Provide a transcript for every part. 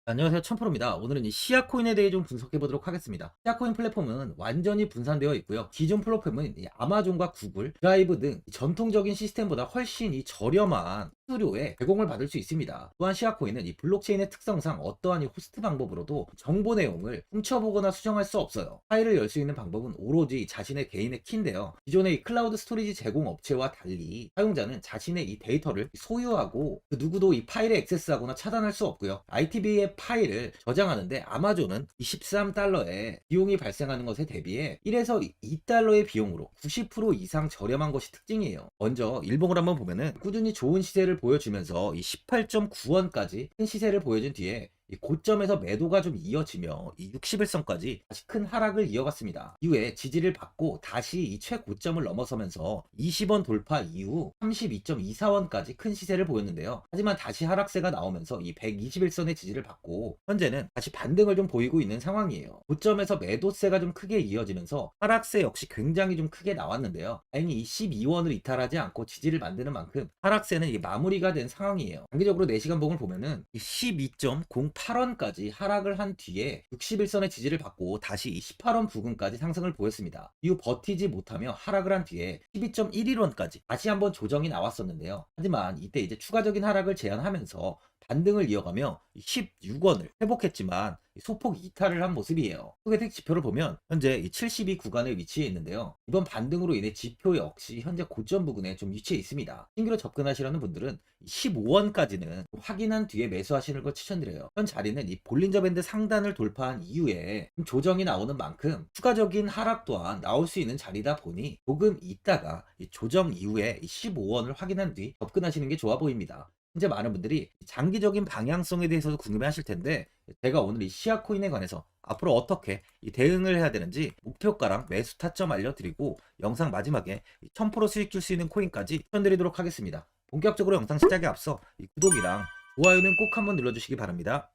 안녕하세요, 천프로입니다. 오늘은 이 시아코인에 대해 좀 분석해 보도록 하겠습니다. 시아코인 플랫폼은 완전히 분산되어 있고요. 기존 플랫폼은 이 아마존과 구글, 드라이브 등 전통적인 시스템보다 훨씬 이 저렴한 수수료에 제공을 받을 수 있습니다. 또한 시아코인은 이 블록체인의 특성상 어떠한 이 호스트 방법으로도 정보 내용을 훔쳐보거나 수정할 수 없어요. 파일을 열 수 있는 방법은 오로지 자신의 개인의 키인데요. 기존의 이 클라우드 스토리지 제공 업체와 달리 사용자는 자신의 이 데이터를 소유하고 그 누구도 이 파일에 액세스하거나 차단할 수 없고요. ITB의 파일을 저장하는데 아마존은 23달러의 비용이 발생하는 것에 대비해 1에서 2달러의 비용으로 90% 이상 저렴한 것이 특징이에요. 먼저 일봉을 한번 보면은 꾸준히 좋은 시세를 보여주면서 이 18.9원까지 큰 시세를 보여준 뒤에 이 고점에서 매도가 좀 이어지며 이 60일선까지 다시 큰 하락을 이어갔습니다. 이후에 지지를 받고 다시 이 최고점을 넘어서면서 20원 돌파 이후 32.24원까지 큰 시세를 보였는데요. 하지만 다시 하락세가 나오면서 이 121선의 지지를 받고 현재는 다시 반등을 좀 보이고 있는 상황이에요. 고점에서 매도세가 좀 크게 이어지면서 하락세 역시 굉장히 좀 크게 나왔는데요. 다행히 이 12원을 이탈하지 않고 지지를 만드는 만큼 하락세는 이 마무리가 된 상황이에요. 단기적으로 4시간 봉을 보면은 12.08원까지 하락을 한 뒤에 61선의 지지를 받고 다시 18원 부근까지 상승을 보였습니다. 이후 버티지 못하며 하락을 한 뒤에 12.11원까지 다시 한번 조정이 나왔었는데요. 하지만 이때 이제 추가적인 하락을 제한하면서 반등을 이어가며 16원을 회복했지만 소폭 이탈을 한 모습이에요. 소개팅 지표를 보면 현재 이 72 구간에 위치해 있는데요. 이번 반등으로 인해 지표 역시 현재 고점 부근에 좀 위치해 있습니다. 신규로 접근하시려는 분들은 15원까지는 확인한 뒤에 매수하시는 걸 추천드려요. 현 자리는 이 볼린저 밴드 상단을 돌파한 이후에 조정이 나오는 만큼 추가적인 하락 또한 나올 수 있는 자리다 보니 조금 있다가 이 조정 이후에 15원을 확인한 뒤 접근하시는 게 좋아 보입니다. 현재 많은 분들이 장기적인 방향성에 대해서도 궁금해 하실 텐데 제가 오늘 이 시아코인에 관해서 앞으로 어떻게 이 대응을 해야 되는지 목표가랑 매수 타점 알려드리고 영상 마지막에 1000% 수익 줄 수 있는 코인까지 추천드리도록 하겠습니다. 본격적으로 영상 시작에 앞서 이 구독이랑 좋아요는 꼭 한번 눌러주시기 바랍니다.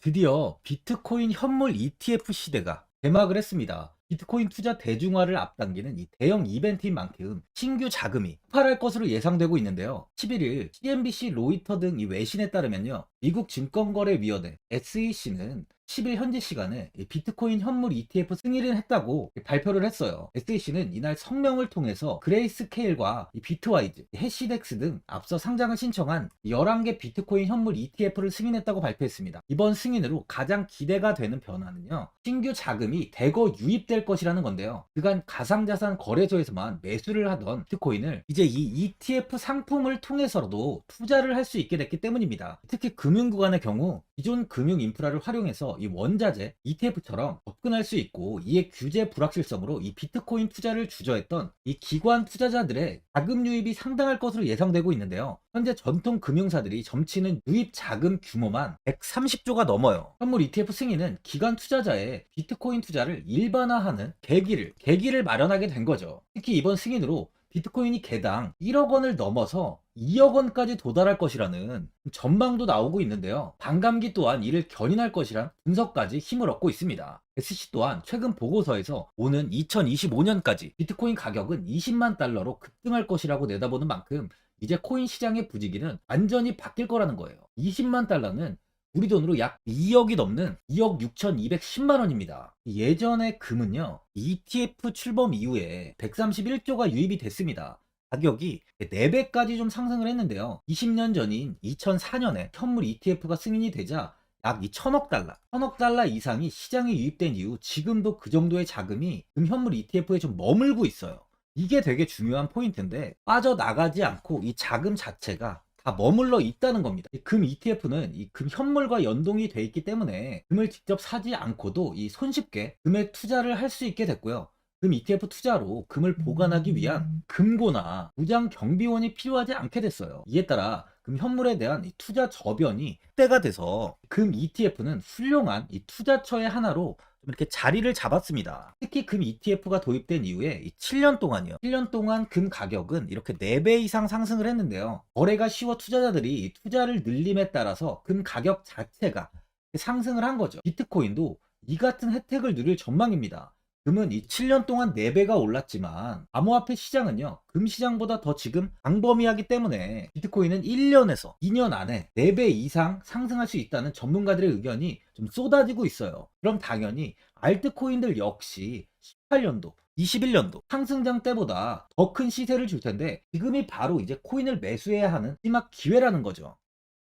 드디어 비트코인 현물 ETF 시대가 개막을 했습니다. 비트코인 투자 대중화를 앞당기는 이 대형 이벤트인 만큼 신규 자금이 폭발할 것으로 예상되고 있는데요. 11일 CNBC, 로이터 등 이 외신에 따르면요. 미국 증권거래위원회 SEC는 10일 현지 시간에 비트코인 현물 ETF 승인을 했다고 발표를 했어요. SEC는 이날 성명을 통해서 그레이스케일과 비트와이즈, 해시덱스 등 앞서 상장을 신청한 11개 비트코인 현물 ETF를 승인했다고 발표했습니다. 이번 승인으로 가장 기대가 되는 변화는요. 신규 자금이 대거 유입될 것이라는 건데요. 그간 가상자산 거래소에서만 매수를 하던 비트코인을 이제 이 ETF 상품을 통해서도 투자를 할 수 있게 됐기 때문입니다. 특히 금융구간의 경우 기존 금융 인프라를 활용해서 이 원자재 ETF처럼 접근할 수 있고 이에 규제 불확실성으로 이 비트코인 투자를 주저했던 이 기관 투자자들의 자금 유입이 상당할 것으로 예상되고 있는데요. 현재 전통 금융사들이 점치는 유입 자금 규모만 130조가 넘어요. 현물 ETF 승인은 기관 투자자의 비트코인 투자를 일반화하는 계기를 마련하게 된 거죠. 특히 이번 승인으로 비트코인이 개당 1억 원을 넘어서 2억 원까지 도달할 것이라는 전망도 나오고 있는데요. 반감기 또한 이를 견인할 것이란 분석까지 힘을 얻고 있습니다. SC 또한 최근 보고서에서 오는 2025년까지 비트코인 가격은 20만 달러로 급등할 것이라고 내다보는 만큼 이제 코인 시장의 부지기는 완전히 바뀔 거라는 거예요. 20만 달러는 우리 돈으로 약 2억이 넘는 2억 6,210만 원입니다. 예전에 금은요, ETF 출범 이후에 131조가 유입이 됐습니다. 가격이 4배까지 좀 상승을 했는데요. 20년 전인 2004년에 현물 ETF가 승인이 되자 약 1000억 달러 이상이 시장에 유입된 이후 지금도 그 정도의 자금이 현물 ETF에 좀 머물고 있어요. 이게 되게 중요한 포인트인데 빠져나가지 않고 이 자금 자체가 다 머물러 있다는 겁니다. 이 금 ETF는 이 금 현물과 연동이 돼 있기 때문에 금을 직접 사지 않고도 이 손쉽게 금에 투자를 할 수 있게 됐고요. 금 ETF 투자로 금을 보관하기 위한 금고나 무장 경비원이 필요하지 않게 됐어요. 이에 따라 금 현물에 대한 이 투자 저변이 확대가 돼서 금 ETF는 훌륭한 이 투자처의 하나로 좀 이렇게 자리를 잡았습니다. 특히 금 ETF가 도입된 이후에 7년 동안이요. 7년 동안 금 가격은 이렇게 4배 이상 상승을 했는데요. 거래가 쉬워 투자자들이 투자를 늘림에 따라서 금 가격 자체가 상승을 한 거죠. 비트코인도 이 같은 혜택을 누릴 전망입니다. 금은 이 7년 동안 4배가 올랐지만 암호화폐 시장은요, 금 시장보다 더 지금 광범위하기 때문에 비트코인은 1년에서 2년 안에 4배 이상 상승할 수 있다는 전문가들의 의견이 좀 쏟아지고 있어요. 그럼 당연히 알트코인들 역시 18년도 21년도 상승장 때보다 더 큰 시세를 줄 텐데, 지금이 바로 이제 코인을 매수해야 하는 마지막 기회라는 거죠.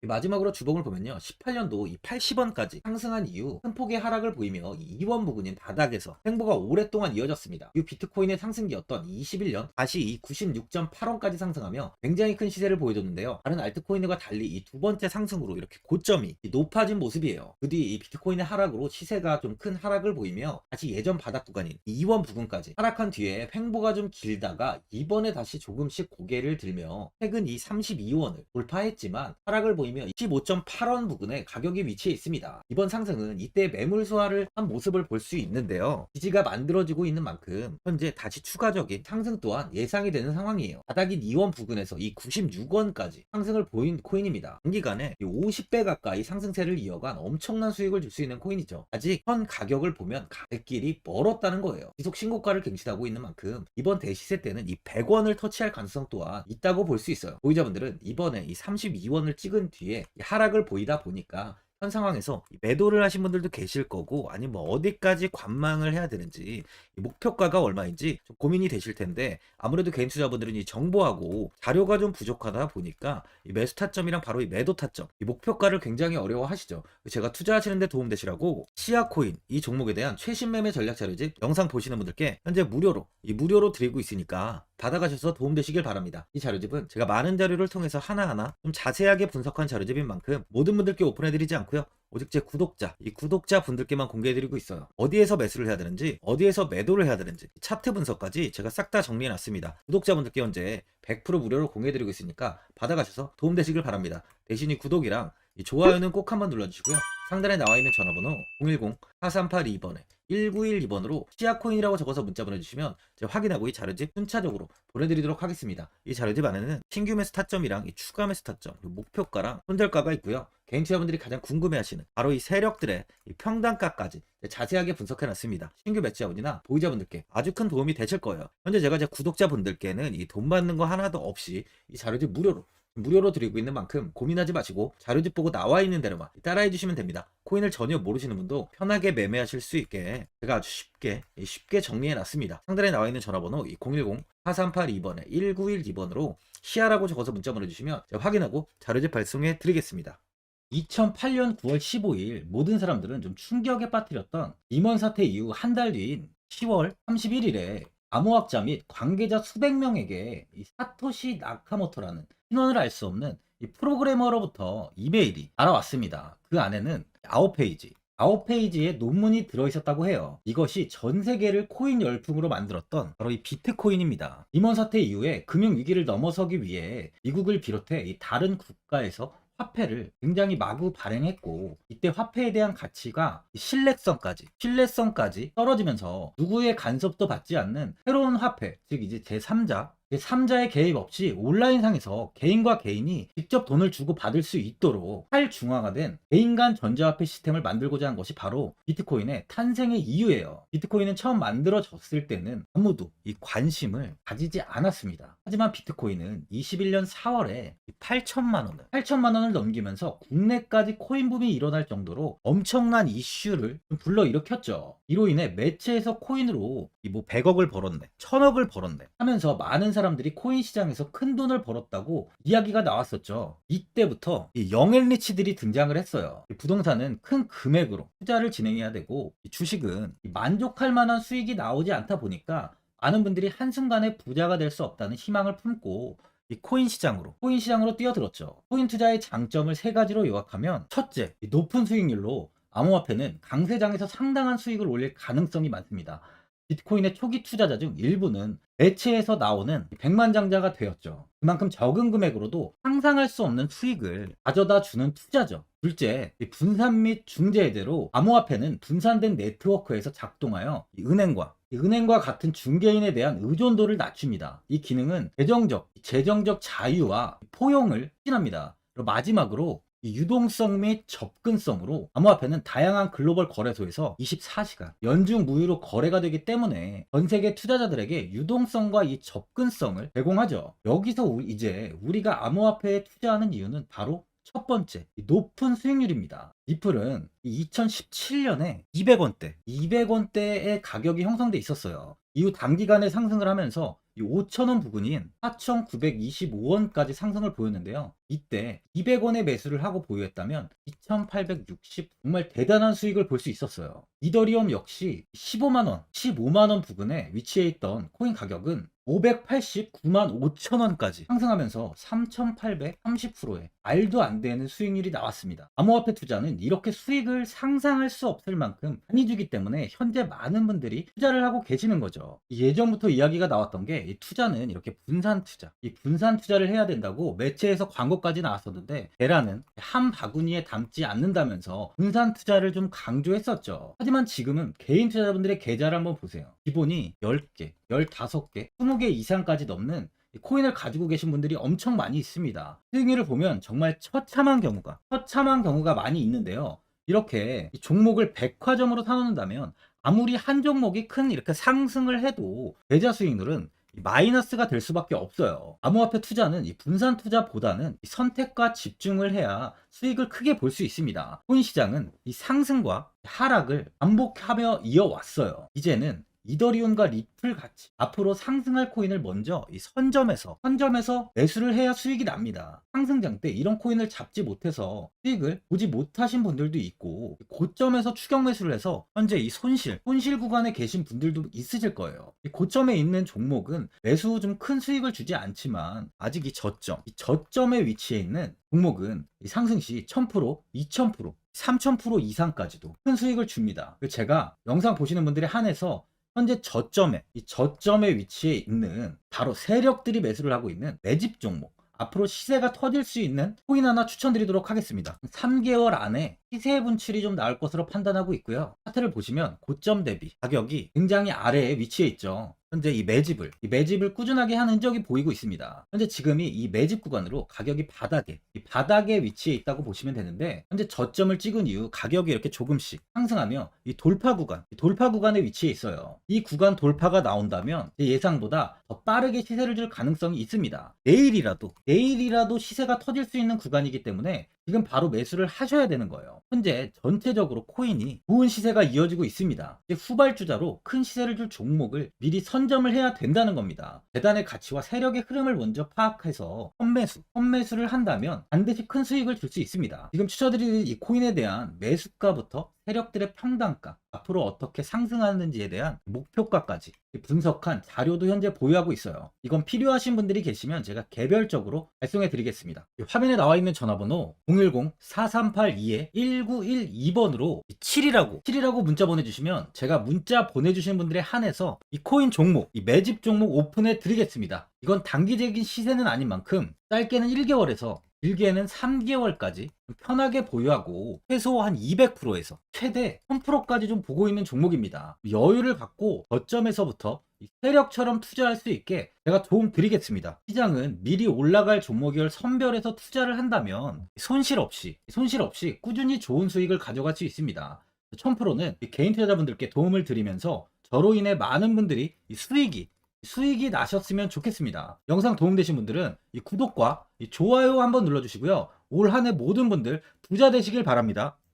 마지막으로 주봉을 보면요, 18년도 이 80원까지 상승한 이후 큰 폭의 하락을 보이며 이 2원 부근인 바닥에서 횡보가 오랫동안 이어졌습니다. 이 비트코인의 상승기였던 21년 다시 이 96.8원까지 상승하며 굉장히 큰 시세를 보여줬는데요, 다른 알트코인과 달리 이 두 번째 상승으로 이렇게 고점이 높아진 모습이에요. 그 뒤 이 비트코인의 하락으로 시세가 좀 큰 하락을 보이며 다시 예전 바닥 구간인 2원 부근까지 하락한 뒤에 횡보가 좀 길다가 이번에 다시 조금씩 고개를 들며 최근 이 32원을 돌파했지만 하락을 보이며 15.8원 부근에 가격이 위치해 있습니다. 이번 상승은 이때 매물 소화를 한 모습을 볼 수 있는데요, 지지가 만들어지고 있는 만큼 현재 다시 추가적인 상승 또한 예상이 되는 상황이에요. 바닥인 2원 부근에서 이 96원까지 상승을 보인 코인입니다. 단기간에 50배 가까이 상승세를 이어간 엄청난 수익을 줄 수 있는 코인이죠. 아직 현 가격을 보면 갈 길이 멀었다는 거예요. 지속 신고가를 갱신하고 있는 만큼 이번 대시세 때는 이 100원을 터치할 가능성 또한 있다고 볼 수 있어요. 보유자분들은 이번에 이 32원을 찍은 뒤에 하락을 보이다 보니까 현 상황에서 매도를 하신 분들도 계실 거고, 아니면 뭐 어디까지 관망을 해야 되는지, 목표가가 얼마인지 좀 고민이 되실 텐데, 아무래도 개인 투자분들은 이 정보하고 자료가 좀 부족하다 보니까 이 매수 타점이랑 바로 이 매도 타점, 이 목표가를 굉장히 어려워하시죠. 제가 투자하시는 데 도움되시라고 시아코인 이 종목에 대한 최신 매매 전략 자료집 영상 보시는 분들께 현재 무료로 드리고 있으니까 받아가셔서 도움되시길 바랍니다. 이 자료집은 제가 많은 자료를 통해서 하나하나 좀 자세하게 분석한 자료집인 만큼 모든 분들께 오픈해드리지 않고요, 오직 제 이 구독자 분들께만 공개해드리고 있어요. 어디에서 매수를 해야 되는지, 어디에서 매도를 해야 되는지, 차트 분석까지 제가 싹 다 정리해놨습니다. 구독자분들께 현재 100% 무료로 공개해드리고 있으니까 받아가셔서 도움되시길 바랍니다. 대신 이 구독이랑 이 좋아요는 꼭 한번 눌러주시고요, 상단에 나와있는 전화번호 010-4382번에 1912번으로 시아코인이라고 적어서 문자 보내주시면 제가 확인하고 이 자료집 순차적으로 보내드리도록 하겠습니다. 이 자료집 안에는 신규 매수 타점이랑 이 추가 매수 타점, 그리고 목표가랑 손절가가 있고요, 개인 투자분들이 가장 궁금해하시는 바로 이 세력들의 이 평단가까지 자세하게 분석해놨습니다. 신규 매수자분이나 보유자분들께 아주 큰 도움이 되실 거예요. 현재 제가 제 구독자분들께는 이 돈 받는 거 하나도 없이 이 자료집 무료로 드리고 있는 만큼 고민하지 마시고 자료집 보고 나와 있는 대로만 따라해 주시면 됩니다. 코인을 전혀 모르시는 분도 편하게 매매하실 수 있게 제가 아주 쉽게 정리해 놨습니다. 상단에 나와 있는 전화번호 010-4382번에 1912번으로 시아라고 적어서 문자 보내주시면 제가 확인하고 자료집 발송해 드리겠습니다. 2008년 9월 15일 모든 사람들은 좀 충격에 빠뜨렸던 리먼 사태 이후 한 달 뒤인 10월 31일에 암호학자 및 관계자 수백 명에게 이 사토시 나카모토라는 신원을 알 수 없는 이 프로그래머로부터 이메일이 날아왔습니다. 그 안에는 9페이지의 논문이 들어있었다고 해요. 이것이 전 세계를 코인 열풍으로 만들었던 바로 이 비트코인입니다. 리먼 사태 이후에 금융위기를 넘어서기 위해 미국을 비롯해 이 다른 국가에서 화폐를 굉장히 마구 발행했고, 이때 화폐에 대한 가치가 신뢰성까지 떨어지면서 누구의 간섭도 받지 않는 새로운 화폐, 즉 이제 제3자의 개입 없이 온라인상에서 개인과 개인이 직접 돈을 주고 받을 수 있도록 탈중앙화된 개인 간 전자화폐 시스템을 만들고자 한 것이 바로 비트코인의 탄생의 이유예요. 비트코인은 처음 만들어졌을 때는 아무도 이 관심을 가지지 않았습니다. 하지만 비트코인은 21년 4월에 8천만 원을 넘기면서 국내까지 코인 붐이 일어날 정도로 엄청난 이슈를 불러일으켰죠. 이로 인해 매체에서 코인으로 100억을 벌었네, 1000억을 벌었네 하면서 많은 사람들이 코인 시장에서 큰 돈을 벌었다고 이야기가 나왔었죠. 이때부터 이 영앤리치들이 등장을 했어요. 부동산은 큰 금액으로 투자를 진행해야 되고, 주식은 만족할 만한 수익이 나오지 않다 보니까 많은 분들이 한순간에 부자가 될 수 없다는 희망을 품고 이 코인 시장으로 뛰어들었죠. 코인 투자의 장점을 세 가지로 요약하면, 첫째, 높은 수익률로 암호화폐는 강세장에서 상당한 수익을 올릴 가능성이 많습니다. 비트코인의 초기 투자자 중 일부는 매체에서 나오는 백만장자가 되었죠. 그만큼 적은 금액으로도 상상할 수 없는 수익을 가져다 주는 투자죠. 둘째, 분산 및 중재대로 암호화폐는 분산된 네트워크에서 작동하여 은행과 같은 중개인에 대한 의존도를 낮춥니다. 이 기능은 재정적 자유와 포용을 추진합니다. 마지막으로 이 유동성 및 접근성으로 암호화폐는 다양한 글로벌 거래소에서 24시간 연중 무휴로 거래가 되기 때문에 전 세계 투자자들에게 유동성과 이 접근성을 제공하죠. 여기서 이제 우리가 암호화폐에 투자하는 이유는 바로 첫 번째, 이 높은 수익률입니다. 리플은 2017년에 200원대의 가격이 형성돼 있었어요. 이후 단기간에 상승을 하면서 이 5,000원 부근인 4,925원까지 상승을 보였는데요. 이때 200원의 매수를 하고 보유했다면 2,860 정말 대단한 수익을 볼 수 있었어요. 이더리움 역시 15만원, 15만원 부근에 위치해 있던 코인 가격은 589만 5천원까지 상승하면서 3,830%의 말도 안 되는 수익률이 나왔습니다. 암호화폐 투자는 이렇게 수익을 상상할 수 없을 만큼 많이 주기 때문에 현재 많은 분들이 투자를 하고 계시는 거죠. 예전부터 이야기가 나왔던 게 이 투자는 이렇게 분산 투자, 이 분산 투자를 해야 된다고 매체에서 광고까지 나왔었는데 계란은 한 바구니에 담지 않는다면서 분산 투자를 좀 강조했었죠. 하지만 지금은 개인 투자자분들의 계좌를 한번 보세요. 기본이 10개, 15개, 20개 이상까지 넘는 코인을 가지고 계신 분들이 엄청 많이 있습니다. 수익률을 보면 정말 처참한 경우가 많이 있는데요. 이렇게 종목을 백화점으로 사놓는다면 아무리 한 종목이 큰 이렇게 상승을 해도 계좌 수익률은 마이너스가 될 수밖에 없어요. 암호화폐 투자는 이 분산 투자보다는 이 선택과 집중을 해야 수익을 크게 볼 수 있습니다. 코인 시장은 이 상승과 하락을 반복하며 이어왔어요. 이제는 이더리움과 리플 같이 앞으로 상승할 코인을 먼저 이 선점에서 매수를 해야 수익이 납니다. 상승장 때 이런 코인을 잡지 못해서 수익을 보지 못하신 분들도 있고 고점에서 추격 매수를 해서 현재 이 손실 구간에 계신 분들도 있으실 거예요. 이 고점에 있는 종목은 매수 후 좀 큰 수익을 주지 않지만 아직 이 저점에 위치해 있는 종목은 이 상승 시 1000%, 2000%, 3000% 이상까지도 큰 수익을 줍니다. 제가 영상 보시는 분들에 한해서 현재 저점에 위치해 있는 바로 세력들이 매수를 하고 있는 매집 종목, 앞으로 시세가 터질 수 있는 코인 하나 추천드리도록 하겠습니다. 3개월 안에 시세 분출이 좀 나올 것으로 판단하고 있고요. 차트를 보시면 고점 대비 가격이 굉장히 아래에 위치해 있죠. 현재 이 매집을 꾸준하게 한 흔적이 보이고 있습니다. 현재 지금이 이 매집 구간으로 가격이 바닥에 위치해 있다고 보시면 되는데, 현재 저점을 찍은 이후 가격이 이렇게 조금씩 상승하며 이 돌파 구간에 위치해 있어요. 이 구간 돌파가 나온다면 제 예상보다 더 빠르게 시세를 줄 가능성이 있습니다. 내일이라도 시세가 터질 수 있는 구간이기 때문에 지금 바로 매수를 하셔야 되는 거예요. 현재 전체적으로 코인이 좋은 시세가 이어지고 있습니다. 이제 후발주자로 큰 시세를 줄 종목을 미리 선점을 해야 된다는 겁니다. 재단의 가치와 세력의 흐름을 먼저 파악해서 선매수를 한다면 반드시 큰 수익을 줄 수 있습니다. 지금 추천드리는 이 코인에 대한 매수가부터 세력들의 평단가, 앞으로 어떻게 상승하는지에 대한 목표가까지 분석한 자료도 현재 보유하고 있어요. 이건 필요하신 분들이 계시면 제가 개별적으로 발송해 드리겠습니다. 화면에 나와 있는 전화번호 010-4382-1912번으로 7이라고 문자 보내주시면 제가 문자 보내주신 분들에 한해서 이 코인 종목, 이 매집 종목 오픈해 드리겠습니다. 이건 단기적인 시세는 아닌 만큼 짧게는 1개월에서 길게는 3개월까지 편하게 보유하고 최소 한 200%에서 최대 1000%까지 좀 보고 있는 종목입니다. 여유를 갖고 저점에서부터 세력처럼 투자할 수 있게 제가 도움 드리겠습니다. 시장은 미리 올라갈 종목을 선별해서 투자를 한다면 손실 없이 꾸준히 좋은 수익을 가져갈 수 있습니다. 1000%는 개인 투자자분들께 도움을 드리면서 저로 인해 많은 분들이 수익이 나셨으면 좋겠습니다. 영상 도움되신 분들은 이 구독과 이 좋아요 한번 눌러주시고요. 올 한 해 모든 분들 부자 되시길 바랍니다.